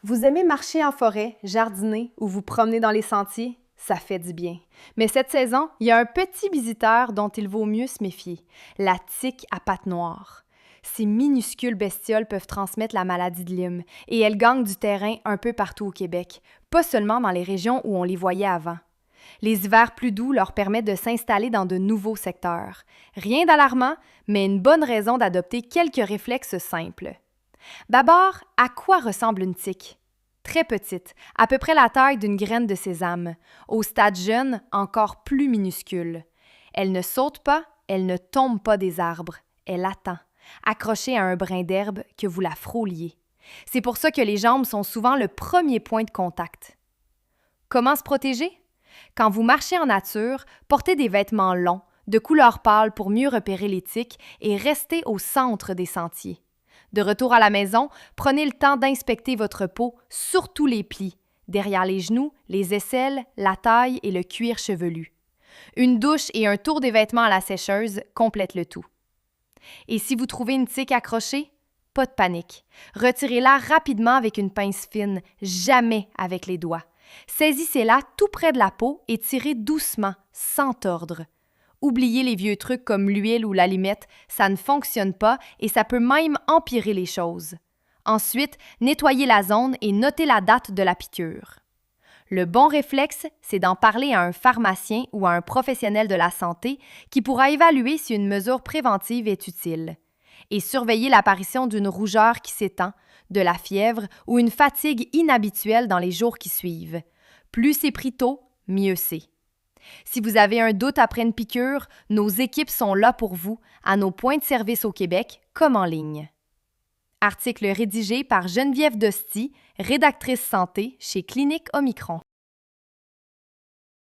Vous aimez marcher en forêt, jardiner ou vous promener dans les sentiers? Ça fait du bien. Mais cette saison, il y a un petit visiteur dont il vaut mieux se méfier, la tique à pattes noires. Ces minuscules bestioles peuvent transmettre la maladie de Lyme et elles gagnent du terrain un peu partout au Québec, pas seulement dans les régions où on les voyait avant. Les hivers plus doux leur permettent de s'installer dans de nouveaux secteurs. Rien d'alarmant, mais une bonne raison d'adopter quelques réflexes simples. D'abord, à quoi ressemble une tique? Très petite, à peu près la taille d'une graine de sésame. Au stade jeune, encore plus minuscule. Elle ne saute pas, elle ne tombe pas des arbres. Elle attend, accrochée à un brin d'herbe que vous la frôliez. C'est pour ça que les jambes sont souvent le premier point de contact. Comment se protéger? Quand vous marchez en nature, portez des vêtements longs, de couleur pâle pour mieux repérer les tiques et restez au centre des sentiers. De retour à la maison, prenez le temps d'inspecter votre peau, surtout les plis, derrière les genoux, les aisselles, la taille et le cuir chevelu. Une douche et un tour des vêtements à la sécheuse complètent le tout. Et si vous trouvez une tique accrochée, pas de panique. Retirez-la rapidement avec une pince fine, jamais avec les doigts. Saisissez-la tout près de la peau et tirez doucement, sans tordre. Oubliez les vieux trucs comme l'huile ou l'allumette, ça ne fonctionne pas et ça peut même empirer les choses. Ensuite, nettoyez la zone et notez la date de la piqûre. Le bon réflexe, c'est d'en parler à un pharmacien ou à un professionnel de la santé qui pourra évaluer si une mesure préventive est utile. Et surveillez l'apparition d'une rougeur qui s'étend, de la fièvre ou une fatigue inhabituelle dans les jours qui suivent. Plus c'est pris tôt, mieux c'est. Si vous avez un doute après une piqûre, nos équipes sont là pour vous, à nos points de service au Québec comme en ligne. Article rédigé par Geneviève Dosti, rédactrice santé chez Clinique Omicron.